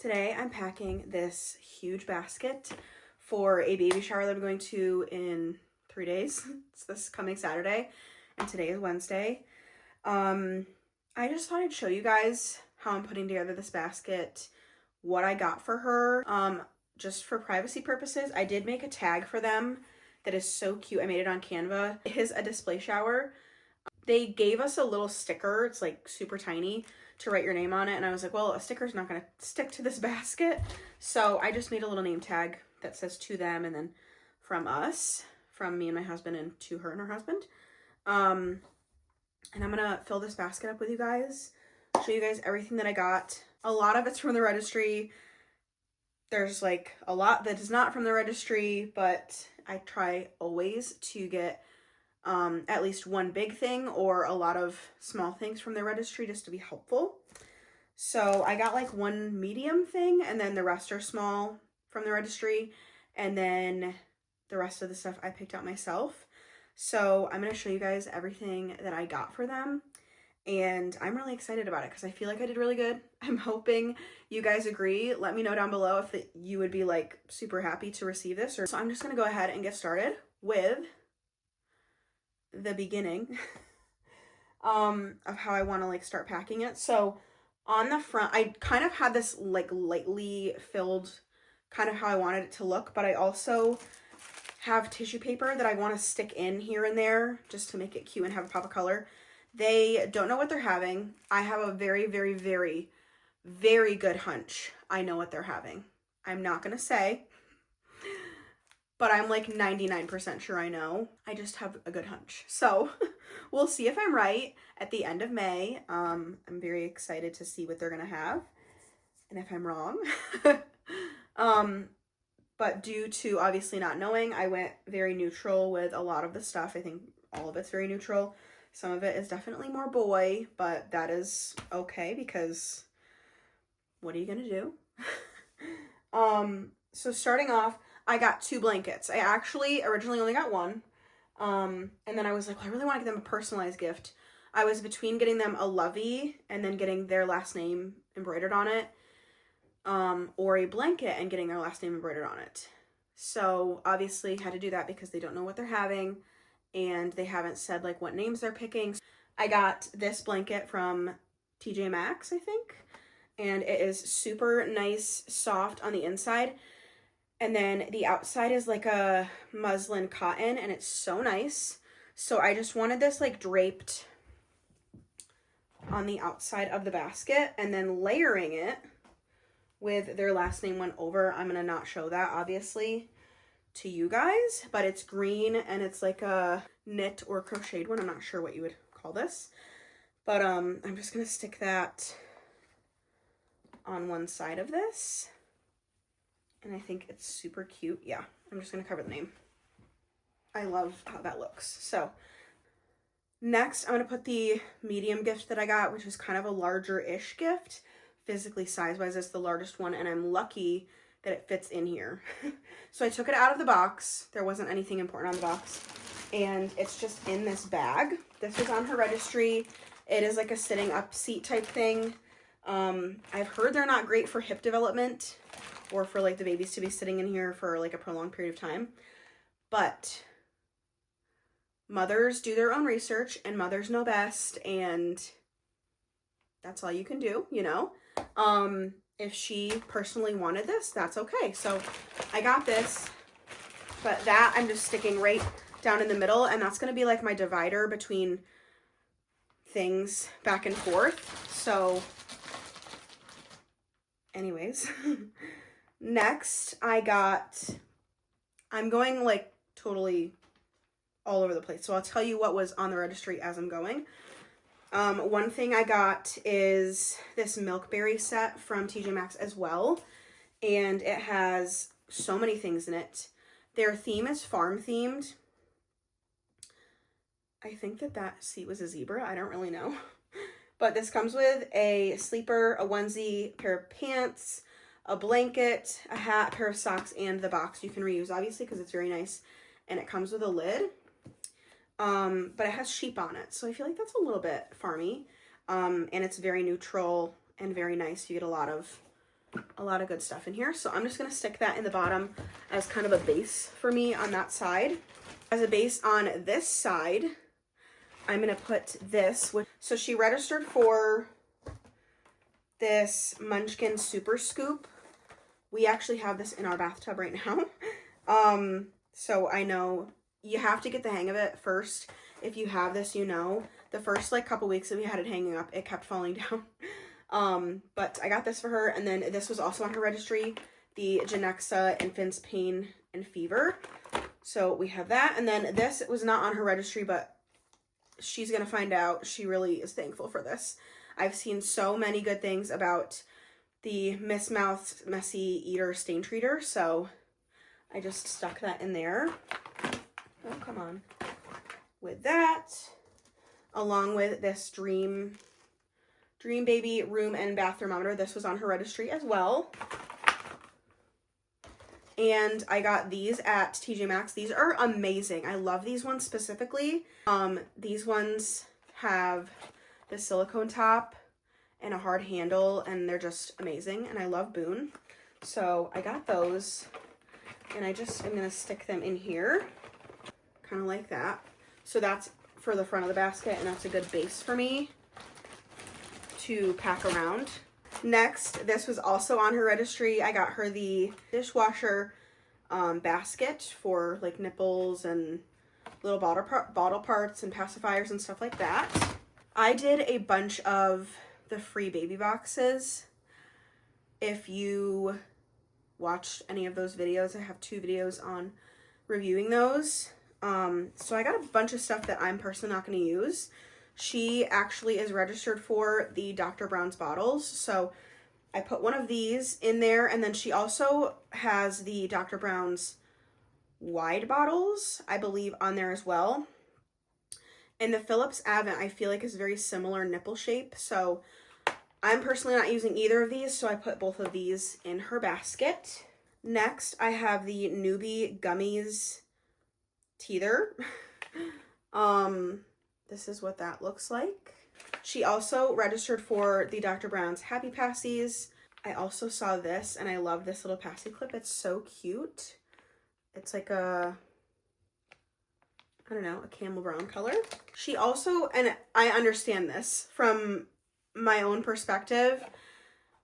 Today I'm packing this huge basket for a baby shower that I'm going to in 3 days. It's this coming Saturday, and today is Wednesday. I just thought I'd show you guys how I'm putting together this basket, what I got for her. Just for privacy purposes, I did make a tag for them that is so cute. I made it on Canva. It is a display shower. They gave us a little sticker. It's like super tiny to write your name on it. And I was like, well, a sticker's not going to stick to this basket. So I just made a little name tag that says to them and then from us, from me and my husband, and to her and her husband. And I'm going to fill this basket up with you guys, show you guys everything that I got. A lot of it's from the registry. There's like a lot that is not from the registry, but I try always to get at least one big thing or a lot of small things from the registry just to be helpful. So I got like one medium thing, and then the rest are small from the registry, and then the rest of the stuff I picked out myself. So I'm going to show you guys everything that I got for them, and I'm really excited about it because I feel like I did really good. I'm hoping you guys agree. Let me know down below if you would be like super happy to receive this. So I'm just going to go ahead and get started with the beginning of how I want to like start packing it. So on the front, I kind of had this like lightly filled kind of how I wanted it to look, but I also have tissue paper that I want to stick in here and there just to make it cute and have a pop of color. They don't know what they're having. I have a very, very, very, very good hunch I know what they're having. I'm not going to say, but I'm like 99% sure I know. I just have a good hunch. So we'll see if I'm right at the end of May. I'm very excited to see what they're gonna have and if I'm wrong. But due to obviously not knowing, I went very neutral with a lot of the stuff. I think all of it's very neutral. Some of it is definitely more boy, but that is okay because what are you gonna do? So starting off, I got 2 blankets. I actually originally only got one. And then I was like, well, I really want to get them a personalized gift. I was between getting them a lovey and then getting their last name embroidered on it, or a blanket and getting their last name embroidered on it. So obviously had to do that because they don't know what they're having and they haven't said like what names they're picking. I got this blanket from TJ Maxx, I think, and it is super nice, soft on the inside. And then the outside is like a muslin cotton, and it's so nice. So I just wanted this like draped on the outside of the basket and then layering it with their last name went over. I'm going to not show that obviously to you guys, but it's green and it's like a knit or crocheted one. I'm not sure what you would call this, but I'm just going to stick that on one side of this. And I think it's super cute. Yeah, I'm just going to cover the name. I love how that looks. So next, I'm going to put the medium gift that I got, which is kind of a larger-ish gift. Physically, size-wise, it's the largest one, and I'm lucky that it fits in here. So I took it out of the box. There wasn't anything important on the box. And it's just in this bag. This was on her registry. It is like a sitting up seat type thing. I've heard they're not great for hip development or for like the babies to be sitting in here for like a prolonged period of time. But mothers do their own research and mothers know best, and that's all you can do, you know. If she personally wanted this, that's okay. So I got this, but that I'm just sticking right down in the middle, and that's going to be like my divider between things back and forth. So anyways, next I'm going like totally all over the place. So I'll tell you what was on the registry as I'm going. One thing I got is this milkberry set from TJ Maxx as well. And it has so many things in it. Their theme is farm themed. I think that seat was a zebra. I don't really know. But this comes with a sleeper, a onesie, a pair of pants, a blanket, a hat, a pair of socks, and the box you can reuse, obviously, because it's very nice. And it comes with a lid. But it has sheep on it, so I feel like that's a little bit farmy. And it's very neutral and very nice. You get a lot of a lot of good stuff in here. So I'm just going to stick that in the bottom as kind of a base for me on that side. As a base on this side, I'm going to put this. So she registered for this Munchkin Super Scoop. We actually have this in our bathtub right now. So I know you have to get the hang of it first. If you have this, you know. The first like couple weeks that we had it hanging up, it kept falling down. But I got this for her, and then this was also on her registry, the Genexa Infants Pain and Fever. So we have that, and then this was not on her registry, but she's gonna find out. She really is thankful for this. I've seen so many good things about the Miss Mouth's Messy Eater Stain Treater, so I just stuck that in there. Oh, come on. With that, along with this Dream Baby room and bath thermometer. This was on her registry as well. And I got these at TJ Maxx. These are amazing. I love these ones specifically. These ones have the silicone top and a hard handle, and they're just amazing. And I love Boone. So I got those, and I just am going to stick them in here, kind of like that. So that's for the front of the basket, and that's a good base for me to pack around. Next, this was also on her registry. I got her the dishwasher basket for like nipples and little bottle parts and pacifiers and stuff like that. I did a bunch of the free baby boxes. If you watched any of those videos, I have 2 videos on reviewing those. So I got a bunch of stuff that I'm personally not going to use. She actually is registered for the Dr. Brown's bottles, so I put one of these in there, and then she also has the Dr. Brown's wide bottles, I believe, on there as well. And the Philips Avent, I feel like, is very similar nipple shape, so I'm personally not using either of these, so I put both of these in her basket. Next, I have the Newbie Gummies Teether. This is what that looks like. She also registered for the Dr. Brown's Happy Passies. I also saw this, and I love this little passy clip. It's so cute. It's like a, I don't know, a camel brown color. She also, and I understand this from my own perspective,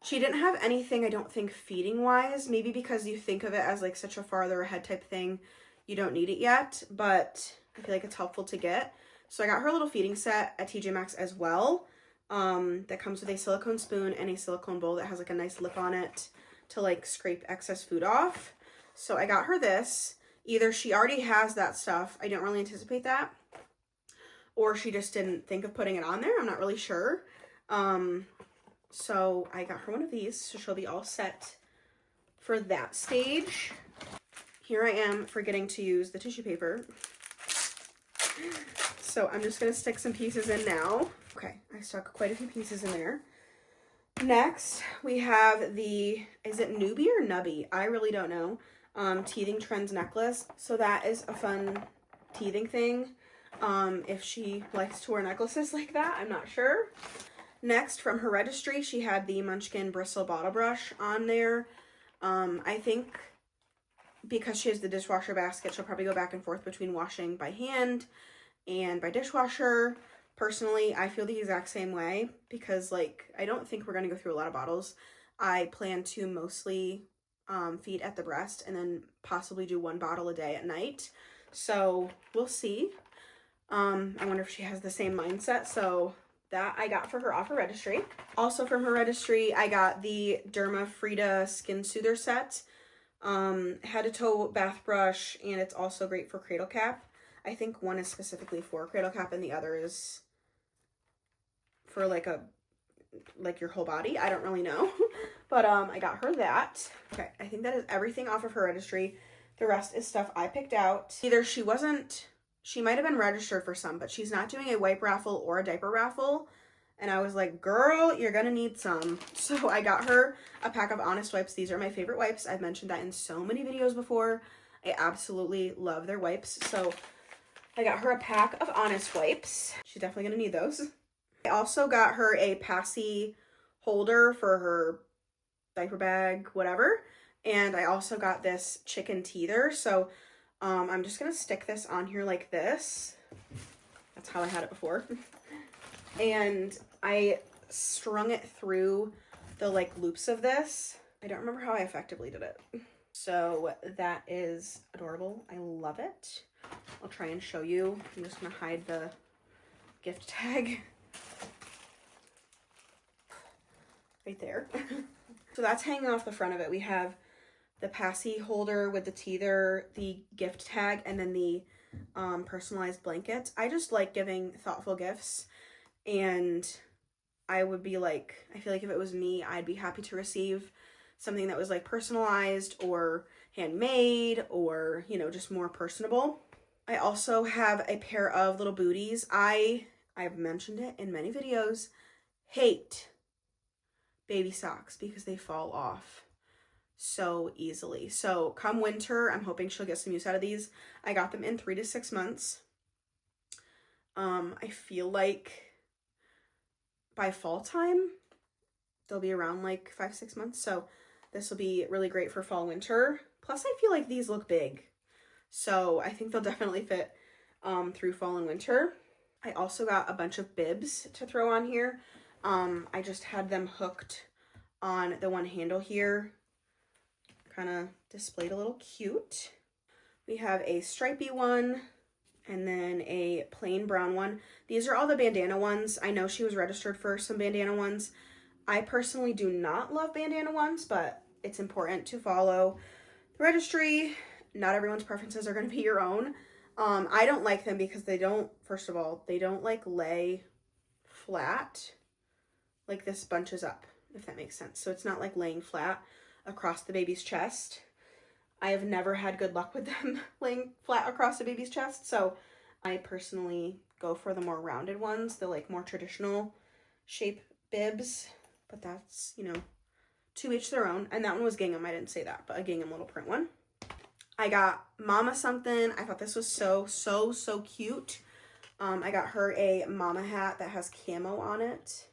she didn't have anything, I don't think, feeding wise. Maybe because you think of it as like such a farther ahead type thing, you don't need it yet, but I feel like it's helpful to get. So I got her a little feeding set at TJ Maxx as well. That comes with a silicone spoon and a silicone bowl that has like a nice lip on it to like scrape excess food off. So I got her this. Either she already has that stuff, I don't really anticipate that, or she just didn't think of putting it on there. I'm not really sure. So I got her one of these, so she'll be all set for that stage. Here I am forgetting to use the tissue paper. So I'm just going to stick some pieces in now. Okay, I stuck quite a few pieces in there. Next, we have the, is it Newbie or Nubby? I really don't know. Teething Trends necklace. So that is a fun teething thing. If she likes to wear necklaces like that, I'm not sure. Next, from her registry, she had the Munchkin Bristle Bottle Brush on there. I think because she has the dishwasher basket, she'll probably go back and forth between washing by hand and by dishwasher. Personally, I feel the exact same way because, like, I don't think we're going to go through a lot of bottles. I plan to mostly feed at the breast and then possibly do 1 bottle a day at night. So we'll see. I wonder if she has the same mindset. So that I got for her off her registry. Also from her registry, I got the Derma Frida Skin Soother set. Head to toe bath brush, and it's also great for cradle cap. I think one is specifically for cradle cap and the other is for like your whole body. I don't really know. But I got her that. Okay, I think that is everything off of her registry. The rest is stuff I picked out. Either she might have been registered for some, but she's not doing a wipe raffle or a diaper raffle. And I was like, girl, you're gonna need some. So I got her a pack of Honest wipes. These are my favorite wipes. I've mentioned that in so many videos before. I absolutely love their wipes. So I got her a pack of Honest wipes. She's definitely gonna need those. I also got her a passy holder for her diaper bag, whatever. And I also got this chicken teether. So I'm just gonna stick this on here like this. That's how I had it before. And I strung it through the like loops of this. I don't remember how I effectively did it. So that is adorable. I love it. I'll try and show you. I'm just gonna hide the gift tag right there. So that's hanging off the front of it. We have the passy holder with the teether, the gift tag, and then the personalized blankets. I just like giving thoughtful gifts, and I would be like, I feel like if it was me, I'd be happy to receive something that was like personalized or handmade or, you know, just more personable. I also have a pair of little booties. I've mentioned it in many videos, hate baby socks because they fall off so easily. So come winter, I'm hoping she'll get some use out of these. I got them in 3 to 6 months. I feel like by fall time, they'll be around like 5-6 months. So this will be really great for fall, winter. Plus I feel like these look big. So I think they'll definitely fit through fall and winter. I also got a bunch of bibs to throw on here. I just had them hooked on the one handle here. Kind of displayed a little cute. We have a stripy one and then a plain brown one. These are all the bandana ones. I know she was registered for some bandana ones. I personally do not love bandana ones, but it's important to follow the registry. Not everyone's preferences are going to be your own. I don't like them because they don't, first of all, they don't like lay flat. Like this bunches up, if that makes sense. So it's not like laying flat across the baby's chest. I have never had good luck with them laying flat across the baby's chest. So I personally go for the more rounded ones, the like more traditional shape bibs. But that's, you know, to each their own. And that one was gingham. I didn't say that, but a gingham little print one. I got Mama something. I thought this was so cute. I got her a Mama hat that has camo on it.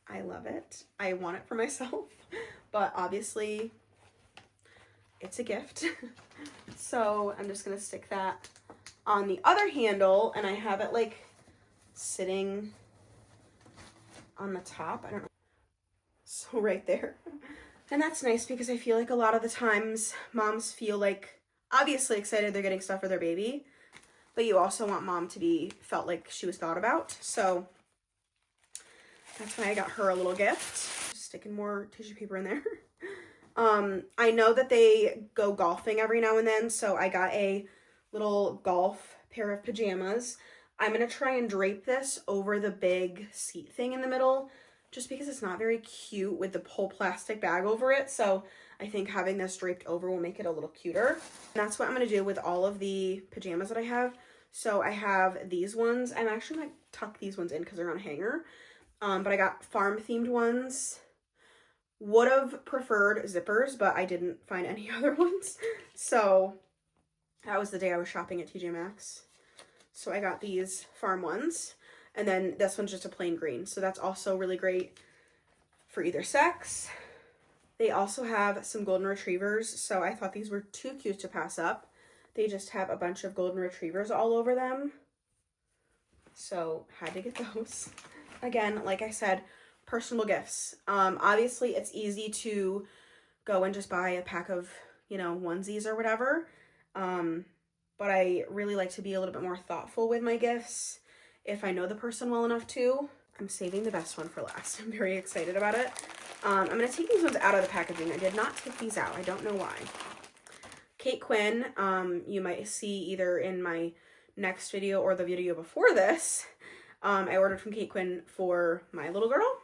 I love it. I want it for myself, but obviously it's a gift. So I'm just going to stick that on the other handle, and I have it like sitting on the top. I don't know. So right there. And that's nice because I feel like a lot of the times moms feel like obviously excited they're getting stuff for their baby, but you also want mom to be felt like she was thought about. So that's why I got her a little gift. Just sticking more tissue paper in there. I know that they go golfing every now and then, so I got a little golf pair of pajamas. I'm going to try and drape this over the big seat thing in the middle, just because it's not very cute with the whole plastic bag over it. So I think having this draped over will make it a little cuter. And that's what I'm going to do with all of the pajamas that I have. So I have these ones. I'm actually going to tuck these ones in because they're on a hanger. But I got farm themed ones. Would have preferred zippers, but I didn't find any other ones. So that was the day I was shopping at TJ Maxx. So I got these farm ones. And then this one's just a plain green. So that's also really great for either sex. They also have some golden retrievers. So I thought these were too cute to pass up. They just have a bunch of golden retrievers all over them. So had to get those. Again, like I said, personal gifts. Obviously it's easy to go and just buy a pack of, you know, onesies or whatever. But I really like to be a little bit more thoughtful with my gifts if I know the person well enough to. I'm saving the best one for last. I'm very excited about it. I'm going to take these ones out of the packaging. I did not take these out. I don't know why. Kate Quinn, you might see either in my next video or the video before this. I ordered from Kate Quinn for my little girl.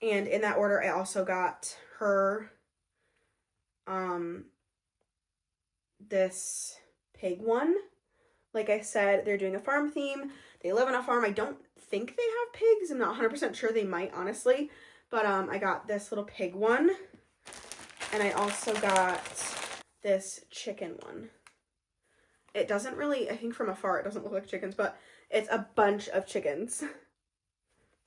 And in that order, I also got her this pig one. Like I said, they're doing a farm theme. They live on a farm. I don't think they have pigs. I'm not 100% sure. They might, honestly. But I got this little pig one. And I also got this chicken one. It doesn't really, I think from afar, it doesn't look like chickens, but it's a bunch of chickens.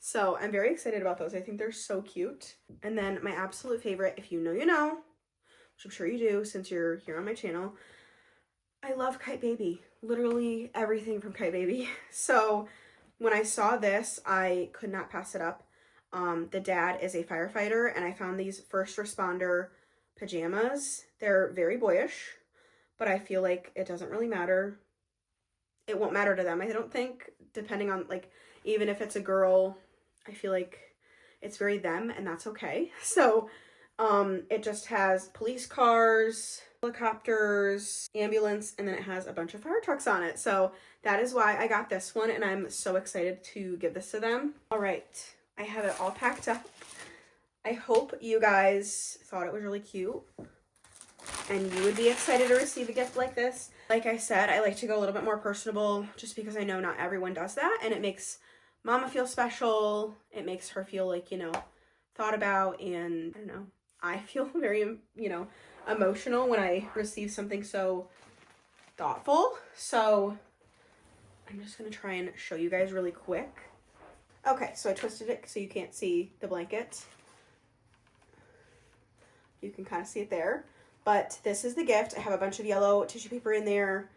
So I'm very excited about those. I think they're so cute. And then my absolute favorite, if you know, you know, which I'm sure you do since you're here on my channel, I love Kite Baby. Literally everything from Kite Baby. So when I saw this, I could not pass it up. The dad is a firefighter, and I found these first responder pajamas. They're very boyish, but I feel like it doesn't really matter. It won't matter to them, I don't think, depending on, like, even if it's a girl, I feel like it's very them, and that's okay. So it just has police cars, helicopters, ambulance, and then it has a bunch of fire trucks on it. So that is why I got this one, and I'm so excited to give this to them. All right, I have it all packed up. I hope you guys thought it was really cute and you would be excited to receive a gift like this. Like I said, I like to go a little bit more personable just because I know not everyone does that, and it makes Mama feel special. It makes her feel like, you know, thought about, and I don't know, I feel very, you know, emotional when I receive something so thoughtful. So I'm just gonna try and show you guys really quick. Okay, so I twisted it so you can't see the blanket. You can kind of see it there. But this is the gift. I have a bunch of yellow tissue paper in there.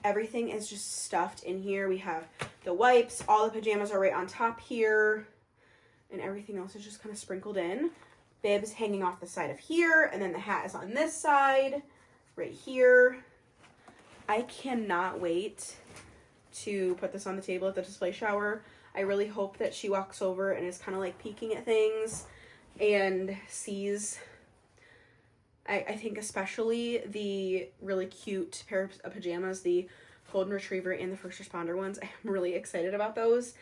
Everything is just stuffed in here. We have the wipes. All the pajamas are right on top here. And everything else is just kind of sprinkled in. Bibs hanging off the side of here. And then the hat is on this side, right here. I cannot wait to put this on the table at the display shower. I really hope that she walks over and is kind of like peeking at things and sees, I think especially the really cute pair of pajamas, the Golden Retriever and the First Responder ones. I'm really excited about those.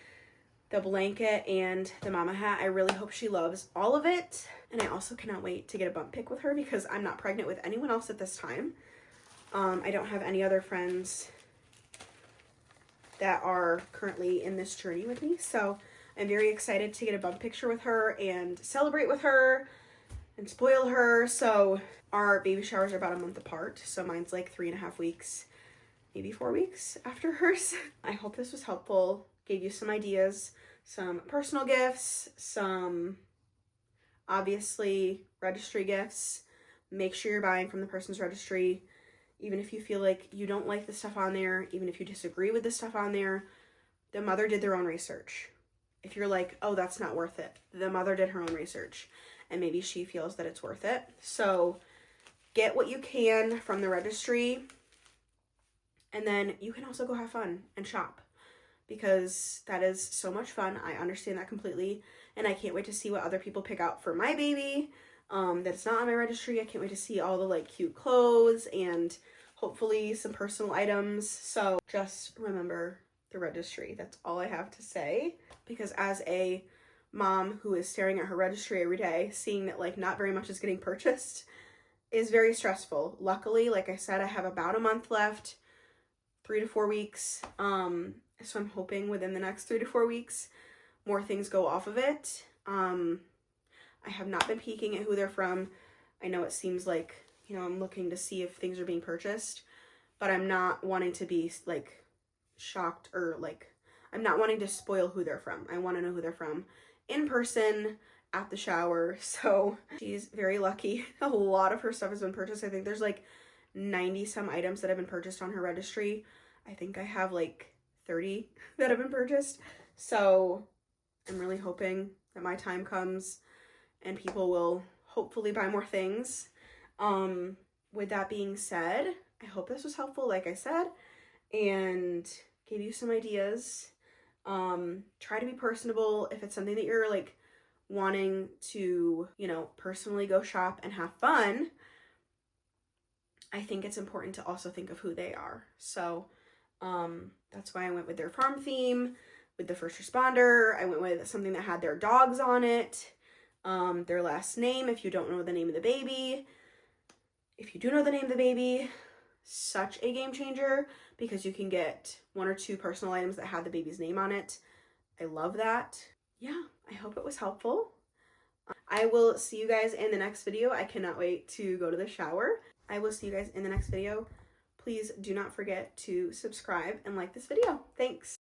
The blanket and the mama hat, I really hope she loves all of it. And I also cannot wait to get a bump pic with her because I'm not pregnant with anyone else at this time. I don't have any other friends that are currently in this journey with me. So I'm very excited to get a bump picture with her and celebrate with her and spoil her. So our baby showers are about a month apart. So mine's like 3.5 weeks, maybe 4 weeks after hers. I hope this was helpful, gave you some ideas, some personal gifts, some obviously registry gifts. Make sure you're buying from the person's registry. Even if you feel like you don't like the stuff on there, even if you disagree with the stuff on there, the mother did their own research. If you're like, oh, that's not worth it, the mother did her own research. And maybe she feels that it's worth it. So get what you can from the registry. And then you can also go have fun and shop, because that is so much fun. I understand that completely. And I can't wait to see what other people pick out for my baby that's not on my registry. I can't wait to see all the like cute clothes and hopefully some personal items. So just remember the registry. That's all I have to say. Because as a mom who is staring at her registry every day, seeing that like not very much is getting purchased is very stressful. Luckily, like I said, I have about a month left, 3 to 4 weeks. So I'm hoping within the next 3 to 4 weeks, more things go off of it. I have not been peeking at who they're from. I know it seems like, you know, I'm looking to see if things are being purchased, but I'm not wanting to be like shocked or like, I'm not wanting to spoil who they're from. I want to know who they're from in person at the shower. So she's very lucky. A lot of her stuff has been purchased. I think there's like 90 some items that have been purchased on her registry. I think I have like 30 that have been purchased. So I'm really hoping that my time comes and people will hopefully buy more things. With that being said, I hope this was helpful, like I said, and gave you some ideas. Try to be personable. If it's something that you're like wanting to, you know, personally go shop and have fun, I think it's important to also think of who they are. So that's why I went with their farm theme, with the first responder. I went with something that had their dogs on it, their last name if you don't know the name of the baby. If you do know the name of the baby, such a game changer, because you can get 1 or 2 personal items that have the baby's name on it. I love that. Yeah, I hope it was helpful. I will see you guys in the next video. I cannot wait to go to the shower. I will see you guys in the next video. Please do not forget to subscribe and like this video. Thanks.